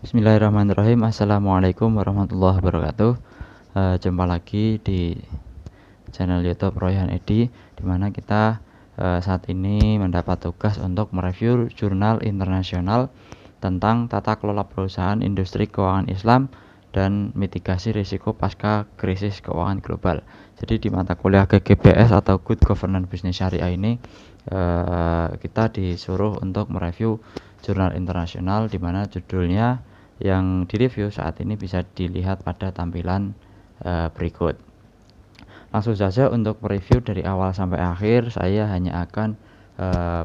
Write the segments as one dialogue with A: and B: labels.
A: Bismillahirrahmanirrahim. Assalamualaikum warahmatullahi wabarakatuh. Jumpa lagi di channel YouTube Royhan Edi, dimana kita saat ini mendapat tugas untuk mereview jurnal internasional tentang tata kelola perusahaan industri keuangan Islam dan mitigasi risiko pasca krisis keuangan global. Jadi di mata kuliah GGBS atau Good Governance Business Syariah ini kita disuruh untuk mereview jurnal internasional, di mana judulnya yang direview saat ini bisa dilihat pada tampilan berikut. Langsung saja untuk mereview dari awal sampai akhir, saya hanya akan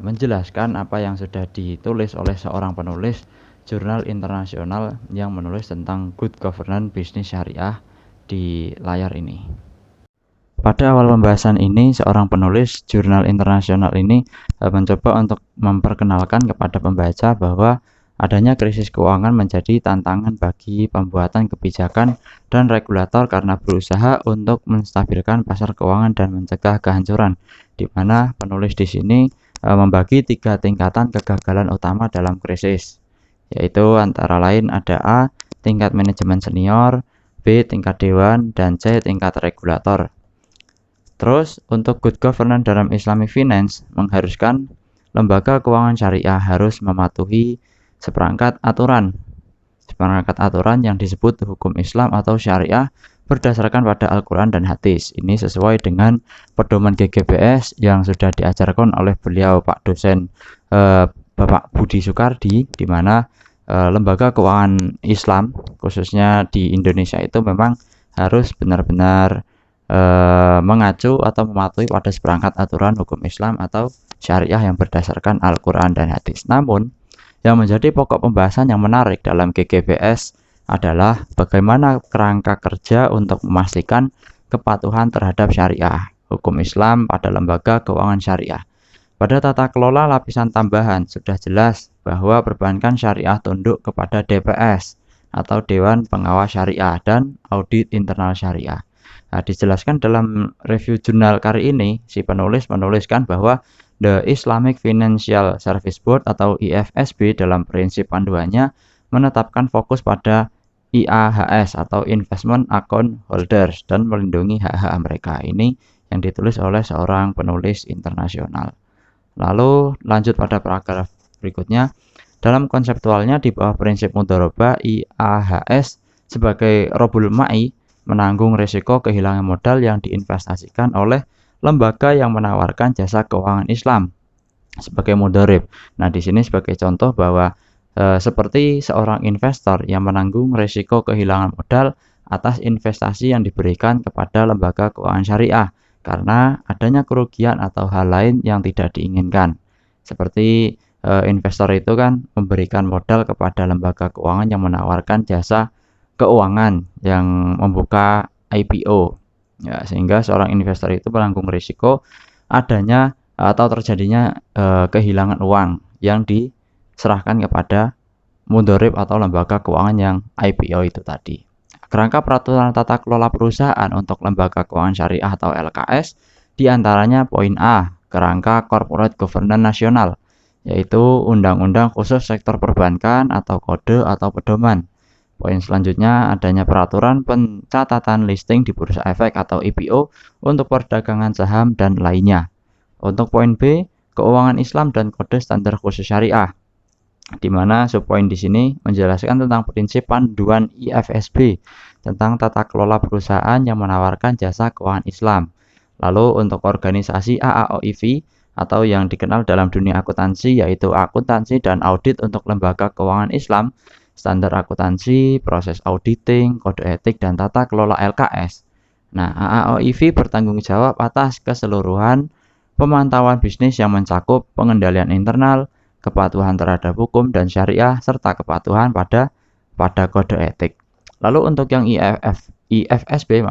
A: menjelaskan apa yang sudah ditulis oleh seorang penulis jurnal internasional yang menulis tentang Good Governance Business Syariah di layar ini. Pada awal pembahasan ini, seorang penulis jurnal internasional ini mencoba untuk memperkenalkan kepada pembaca bahwa adanya krisis keuangan menjadi tantangan bagi pembuatan kebijakan dan regulator karena berusaha untuk menstabilkan pasar keuangan dan mencegah kehancuran, di mana penulis di sini membagi 3 tingkatan kegagalan utama dalam krisis, yaitu antara lain ada A, tingkat manajemen senior, B, tingkat dewan, dan C, tingkat regulator. Terus, untuk good governance dalam Islamic Finance mengharuskan lembaga keuangan syariah harus mematuhi seperangkat aturan yang disebut hukum Islam atau syariah berdasarkan pada Al-Quran dan hadis. Ini sesuai dengan pedoman GGBS yang sudah diajarkan oleh beliau Pak dosen Bapak Budi Soekardi, di mana lembaga keuangan Islam khususnya di Indonesia itu memang harus benar-benar mengacu atau mematuhi pada seperangkat aturan hukum Islam atau syariah yang berdasarkan Al-Quran dan hadis. Namun, yang menjadi pokok pembahasan yang menarik dalam GGBS adalah bagaimana kerangka kerja untuk memastikan kepatuhan terhadap syariah hukum Islam pada lembaga keuangan syariah. Pada tata kelola lapisan tambahan sudah jelas bahwa perbankan syariah tunduk kepada DPS atau Dewan Pengawas Syariah dan Audit Internal Syariah. Nah, dijelaskan dalam review jurnal kali ini, si penulis menuliskan bahwa The Islamic Financial Service Board atau IFSB dalam prinsip panduannya menetapkan fokus pada IAHS atau Investment Account Holders dan melindungi hak-hak mereka. Ini yang ditulis oleh seorang penulis internasional. Lalu lanjut pada paragraf berikutnya. Dalam konseptualnya di bawah prinsip mudharabah, IAHS sebagai Robul Ma'i menanggung risiko kehilangan modal yang diinvestasikan oleh lembaga yang menawarkan jasa keuangan Islam sebagai mudharib. Nah, di sini sebagai contoh bahwa seperti seorang investor yang menanggung risiko kehilangan modal atas investasi yang diberikan kepada lembaga keuangan syariah karena adanya kerugian atau hal lain yang tidak diinginkan. Seperti investor itu kan memberikan modal kepada lembaga keuangan yang menawarkan jasa keuangan yang membuka IPO, ya, sehingga seorang investor itu menanggung risiko adanya atau terjadinya kehilangan uang yang diserahkan kepada mudharib atau lembaga keuangan yang IPO itu tadi. Kerangka peraturan tata kelola perusahaan untuk lembaga keuangan syariah atau LKS diantaranya poin A, kerangka corporate governance nasional, yaitu undang-undang khusus sektor perbankan atau kode atau pedoman. Poin selanjutnya adanya peraturan pencatatan listing di Bursa Efek atau IPO untuk perdagangan saham dan lainnya. Untuk poin B, keuangan Islam dan kode standar khusus syariah, di mana subpoin di sini menjelaskan tentang prinsip panduan IFSB tentang tata kelola perusahaan yang menawarkan jasa keuangan Islam. Lalu untuk organisasi AAOIV atau yang dikenal dalam dunia akuntansi yaitu akuntansi dan audit untuk lembaga keuangan Islam, standar akuntansi, proses auditing, kode etik, dan tata kelola LKS. Nah, AAOIV bertanggung jawab atas keseluruhan pemantauan bisnis yang mencakup pengendalian internal, kepatuhan terhadap hukum dan syariah, serta kepatuhan pada kode etik. Lalu untuk yang IFSB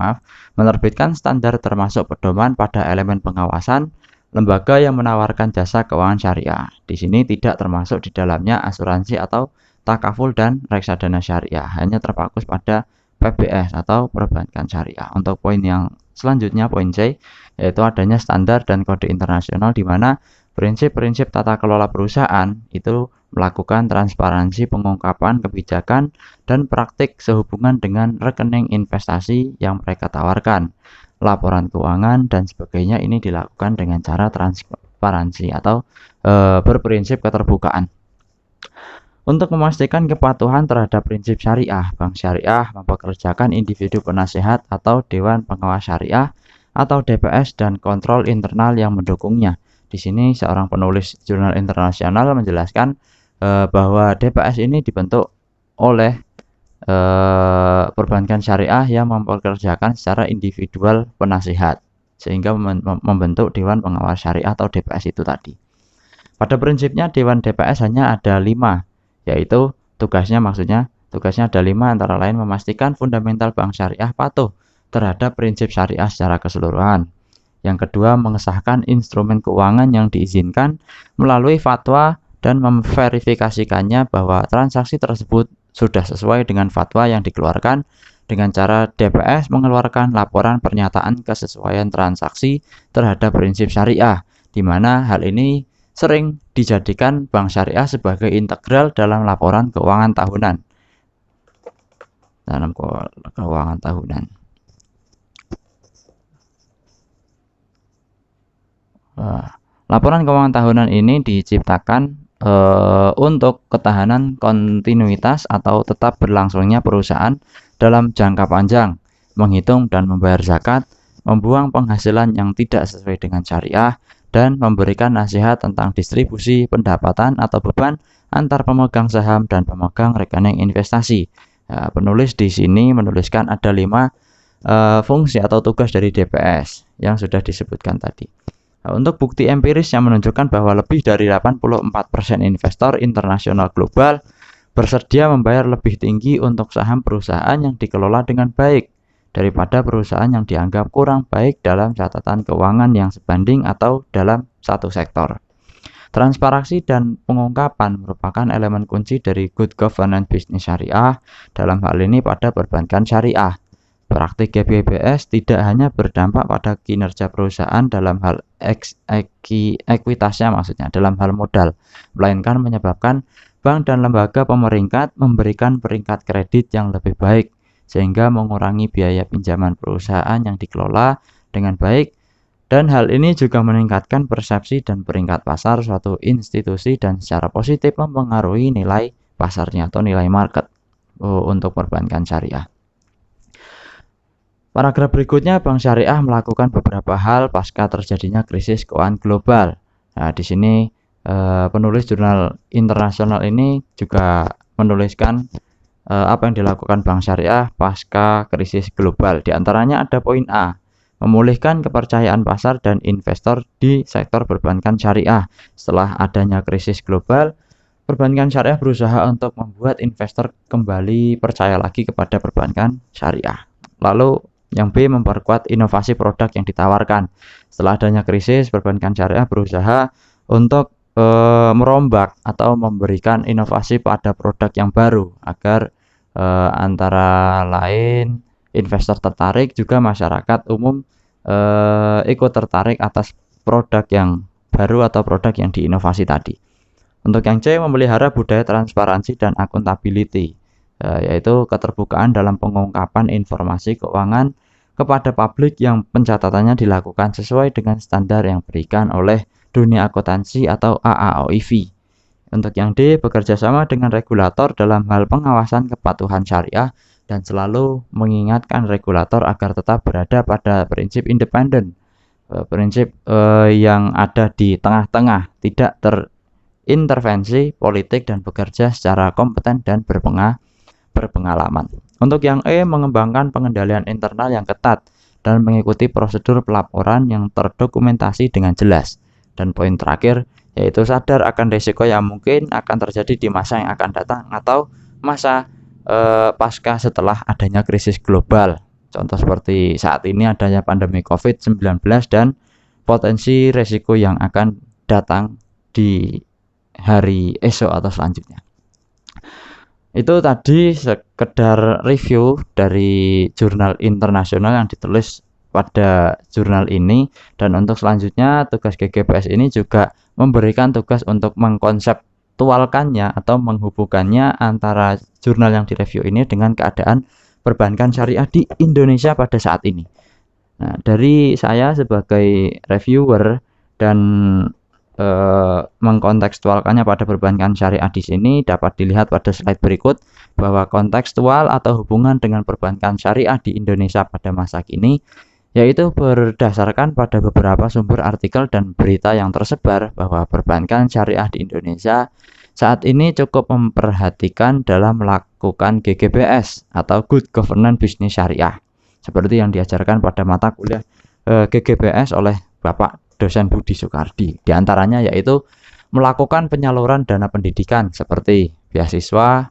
A: menerbitkan standar termasuk pedoman pada elemen pengawasan lembaga yang menawarkan jasa keuangan syariah. Di sini tidak termasuk di dalamnya asuransi atau takaful dan reksadana syariah, hanya terfokus pada PBS atau perbankan syariah. Untuk poin yang selanjutnya, poin C, yaitu adanya standar dan kode internasional di mana prinsip-prinsip tata kelola perusahaan itu melakukan transparansi pengungkapan kebijakan dan praktik sehubungan dengan rekening investasi yang mereka tawarkan, laporan keuangan dan sebagainya. Ini dilakukan dengan cara transparansi atau berprinsip keterbukaan. Untuk memastikan kepatuhan terhadap prinsip syariah, Bank Syariah mempekerjakan individu penasehat atau Dewan Pengawas Syariah atau DPS dan kontrol internal yang mendukungnya. Di sini seorang penulis jurnal internasional menjelaskan bahwa DPS ini dibentuk oleh perbankan syariah yang mempekerjakan secara individual penasehat, sehingga membentuk Dewan Pengawas Syariah atau DPS itu tadi. Pada prinsipnya Dewan DPS hanya ada 5, yaitu tugasnya ada 5, antara lain memastikan fundamental bank syariah patuh terhadap prinsip syariah secara keseluruhan. Yang kedua, mengesahkan instrumen keuangan yang diizinkan melalui fatwa dan memverifikasikannya bahwa transaksi tersebut sudah sesuai dengan fatwa yang dikeluarkan. Dengan cara DPS mengeluarkan laporan pernyataan kesesuaian transaksi terhadap prinsip syariah, di mana hal ini sering dijadikan bank syariah sebagai integral dalam laporan keuangan tahunan. Laporan keuangan tahunan ini diciptakan untuk ketahanan kontinuitas atau tetap berlangsungnya perusahaan dalam jangka panjang, menghitung dan membayar zakat, membuang penghasilan yang tidak sesuai dengan syariah, dan memberikan nasihat tentang distribusi pendapatan atau beban antar pemegang saham dan pemegang rekening investasi. Penulis di sini menuliskan ada 5 fungsi atau tugas dari DPS yang sudah disebutkan tadi. Untuk bukti empiris yang menunjukkan bahwa lebih dari 84% investor internasional global bersedia membayar lebih tinggi untuk saham perusahaan yang dikelola dengan baik daripada perusahaan yang dianggap kurang baik dalam catatan keuangan yang sebanding atau dalam satu sektor. Transparansi dan pengungkapan merupakan elemen kunci dari good governance bisnis syariah, dalam hal ini pada perbankan syariah. Praktik GBBS tidak hanya berdampak pada kinerja perusahaan dalam hal ekuitasnya, maksudnya dalam hal modal, melainkan menyebabkan bank dan lembaga pemeringkat memberikan peringkat kredit yang lebih baik, sehingga mengurangi biaya pinjaman perusahaan yang dikelola dengan baik, dan hal ini juga meningkatkan persepsi dan peringkat pasar suatu institusi dan secara positif mempengaruhi nilai pasarnya atau nilai market untuk perbankan syariah. Paragraf berikutnya, bank syariah melakukan beberapa hal pasca terjadinya krisis keuangan global. Nah, di sini penulis jurnal internasional ini juga menuliskan apa yang dilakukan bank syariah pasca krisis global. Di antaranya ada poin A, memulihkan kepercayaan pasar dan investor di sektor perbankan syariah. Setelah adanya krisis global, perbankan syariah berusaha untuk membuat investor kembali percaya lagi kepada perbankan syariah. Lalu yang B, memperkuat inovasi produk yang ditawarkan. Setelah adanya krisis, perbankan syariah berusaha untuk merombak atau memberikan inovasi pada produk yang baru agar antara lain investor tertarik, juga masyarakat umum ikut tertarik atas produk yang baru atau produk yang diinovasi tadi. Untuk yang C, memelihara budaya transparansi dan akuntability, yaitu keterbukaan dalam pengungkapan informasi keuangan kepada publik yang pencatatannya dilakukan sesuai dengan standar yang diberikan oleh dunia akuntansi atau AAOIV. Untuk yang D, bekerja sama dengan regulator dalam hal pengawasan kepatuhan syariah dan selalu mengingatkan regulator agar tetap berada pada prinsip independen, prinsip yang ada di tengah-tengah, tidak terintervensi politik dan bekerja secara kompeten dan berpengalaman. Untuk yang E, mengembangkan pengendalian internal yang ketat dan mengikuti prosedur pelaporan yang terdokumentasi dengan jelas. Dan poin terakhir yaitu sadar akan risiko yang mungkin akan terjadi di masa yang akan datang atau masa pasca setelah adanya krisis global. Contoh seperti saat ini adanya pandemi COVID-19 dan potensi risiko yang akan datang di hari esok atau selanjutnya. Itu tadi sekedar review dari jurnal internasional yang ditulis pada jurnal ini, dan untuk selanjutnya tugas GGBS ini juga memberikan tugas untuk mengkonsep mengkontekstualkannya atau menghubungkannya antara jurnal yang direview ini dengan keadaan perbankan syariah di Indonesia pada saat ini. Nah, dari saya sebagai reviewer dan mengkontekstualkannya pada perbankan syariah di sini dapat dilihat pada slide berikut bahwa kontekstual atau hubungan dengan perbankan syariah di Indonesia pada masa kini yaitu berdasarkan pada beberapa sumber artikel dan berita yang tersebar bahwa perbankan syariah di Indonesia saat ini cukup memperhatikan dalam melakukan GGBS atau Good Governance Business Syariah seperti yang diajarkan pada mata kuliah GGBS oleh Bapak dosen Budi Soekardi. Di antaranya yaitu melakukan penyaluran dana pendidikan seperti beasiswa,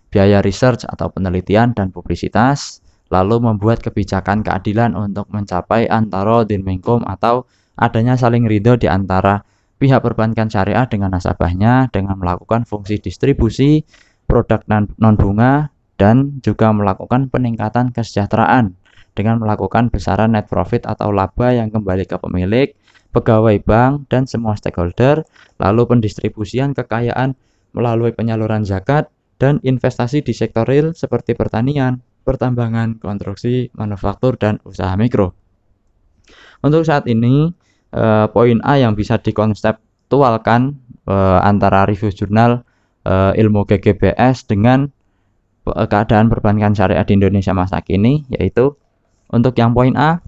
A: biaya research atau penelitian dan publisitas, lalu membuat kebijakan keadilan untuk mencapai antara dinminkum atau adanya saling ridho di antara pihak perbankan syariah dengan nasabahnya dengan melakukan fungsi distribusi produk non-bunga dan juga melakukan peningkatan kesejahteraan dengan melakukan besaran net profit atau laba yang kembali ke pemilik, pegawai bank, dan semua stakeholder, lalu pendistribusian kekayaan melalui penyaluran zakat dan investasi di sektor real seperti pertanian, pertambangan, konstruksi, manufaktur, dan usaha mikro. Untuk saat ini, poin A yang bisa dikonseptualkan antara review jurnal ilmu GGBS dengan keadaan perbankan syariah di Indonesia masa kini, yaitu untuk yang poin A,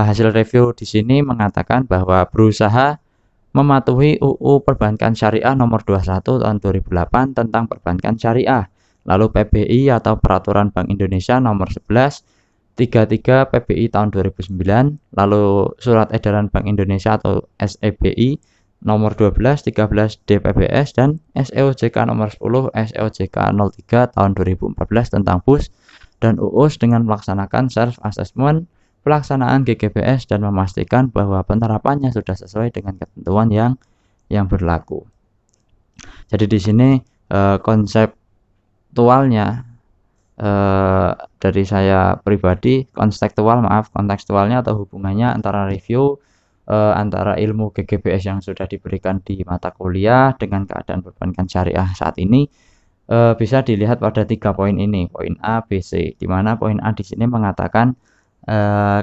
A: hasil review di sini mengatakan bahwa berusaha mematuhi UU Perbankan Syariah nomor 21 tahun 2008 tentang perbankan syariah, lalu PBI atau Peraturan Bank Indonesia nomor 11 33 PBI tahun 2009, lalu Surat Edaran Bank Indonesia atau SEBI nomor 12 13 DPBS dan SEOJK nomor 10 SEOJK 03 tahun 2014 tentang BUS dan UUS dengan melaksanakan self assessment pelaksanaan GGBS dan memastikan bahwa penerapannya sudah sesuai dengan ketentuan yang berlaku. Jadi di sini konseptualnya dari saya pribadi kontekstualnya atau hubungannya antara review antara ilmu GGBS yang sudah diberikan di mata kuliah dengan keadaan perbankan syariah saat ini bisa dilihat pada 3 poin ini, poin A, B, C, di mana poin A di sini mengatakan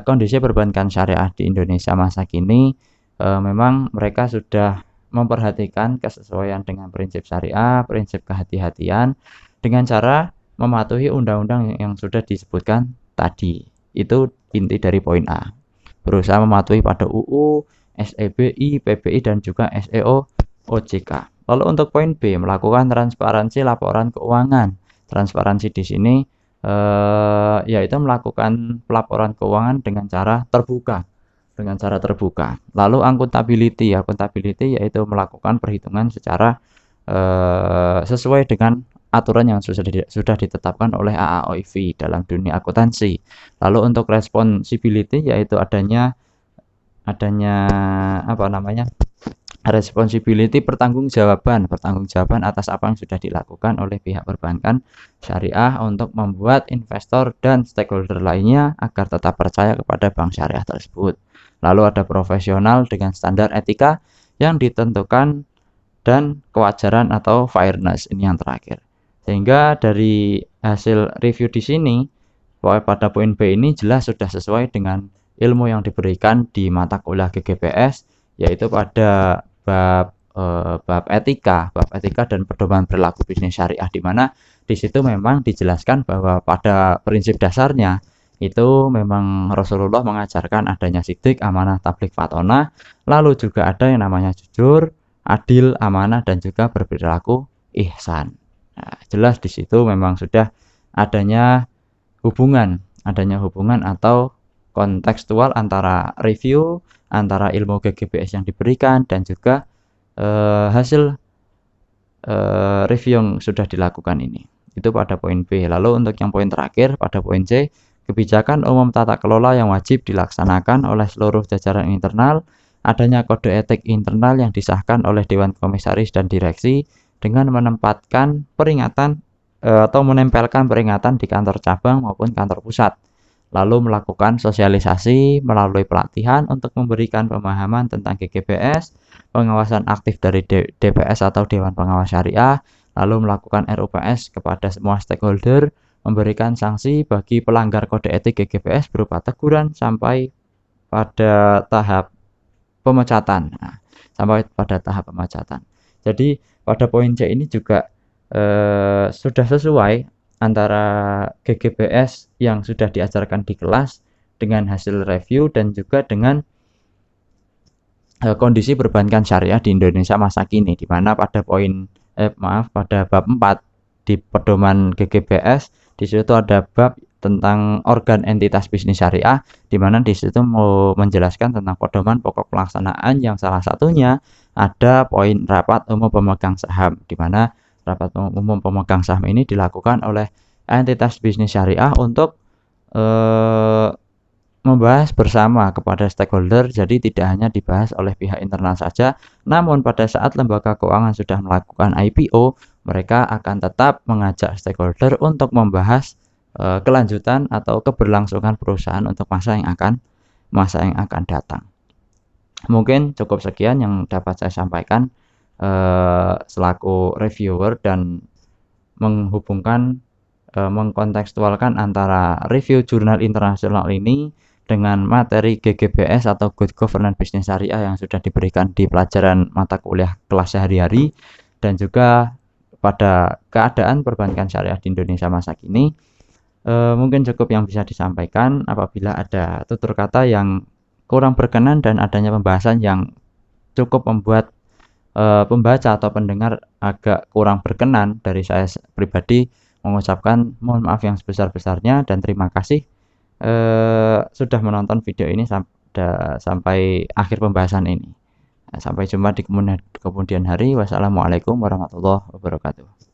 A: kondisi perbankan syariah di Indonesia masa kini memang mereka sudah memperhatikan kesesuaian dengan prinsip syariah, prinsip kehati-hatian dengan cara mematuhi undang-undang yang sudah disebutkan tadi. Itu inti dari poin A. Berusaha mematuhi pada UU, SEBI, PBI dan juga SEO OJK. Lalu untuk poin B, melakukan transparansi laporan keuangan. Transparansi di sini yaitu melakukan pelaporan keuangan dengan cara terbuka. Lalu akuntability yaitu melakukan perhitungan secara sesuai dengan aturan yang sudah ditetapkan oleh AAOIV dalam dunia akuntansi. Lalu untuk responsibility yaitu adanya responsibility pertanggungjawaban atas apa yang sudah dilakukan oleh pihak perbankan syariah untuk membuat investor dan stakeholder lainnya agar tetap percaya kepada bank syariah tersebut. Lalu ada profesional dengan standar etika yang ditentukan dan kewajaran atau fairness, ini yang terakhir. Sehingga dari hasil review di sini pada poin B ini jelas sudah sesuai dengan ilmu yang diberikan di mata kuliah GGBS, yaitu pada bab etika dan pedoman perilaku bisnis syariah, di mana di situ memang dijelaskan bahwa pada prinsip dasarnya itu memang Rasulullah mengajarkan adanya sidik, amanah, tabligh, fatonah, lalu juga ada yang namanya jujur, adil, amanah dan juga berperilaku ihsan. Nah, jelas di situ memang sudah adanya hubungan atau kontekstual antara review, antara ilmu GGBS yang diberikan dan juga hasil review yang sudah dilakukan ini. Itu pada poin B. Lalu untuk yang poin terakhir pada poin C, kebijakan umum tata kelola yang wajib dilaksanakan oleh seluruh jajaran internal, adanya kode etik internal yang disahkan oleh Dewan Komisaris dan Direksi dengan menempatkan peringatan atau menempelkan peringatan di kantor cabang maupun kantor pusat. lalu melakukan sosialisasi melalui pelatihan untuk memberikan pemahaman tentang GGBS, pengawasan aktif dari DPS atau Dewan Pengawas Syariah, lalu melakukan RUPS kepada semua stakeholder, memberikan sanksi bagi pelanggar kode etik GGBS berupa teguran sampai pada tahap pemecatan. Nah, sampai pada tahap pemecatan. Jadi pada poin C ini juga sudah sesuai antara GGBS yang sudah diajarkan di kelas dengan hasil review dan juga dengan kondisi perbankan syariah di Indonesia masa kini, di mana pada pada bab 4 di pedoman GGBS di situ ada bab tentang organ entitas bisnis syariah, di mana di situ mau menjelaskan tentang pedoman pokok pelaksanaan yang salah satunya ada poin rapat umum pemegang saham, di mana rapat umum pemegang saham ini dilakukan oleh entitas bisnis syariah untuk membahas bersama kepada stakeholder, jadi tidak hanya dibahas oleh pihak internal saja, namun pada saat lembaga keuangan sudah melakukan IPO, mereka akan tetap mengajak stakeholder untuk membahas kelanjutan atau keberlangsungan perusahaan untuk masa yang akan datang. Mungkin cukup sekian yang dapat saya sampaikan selaku reviewer dan menghubungkan mengkontekstualkan antara review jurnal internasional ini dengan materi GGBS atau Good Governance Business Syariah yang sudah diberikan di pelajaran mata kuliah kelas sehari-hari, dan juga pada keadaan perbankan syariah di Indonesia masa kini. Mungkin cukup yang bisa disampaikan. Apabila ada tutur kata yang kurang berkenan dan adanya pembahasan yang cukup membuat pembaca atau pendengar agak kurang berkenan, dari saya pribadi mengucapkan mohon maaf yang sebesar-besarnya dan terima kasih sudah menonton video ini sampai akhir pembahasan ini. Sampai jumpa di kemudian hari. Wassalamualaikum warahmatullahi wabarakatuh.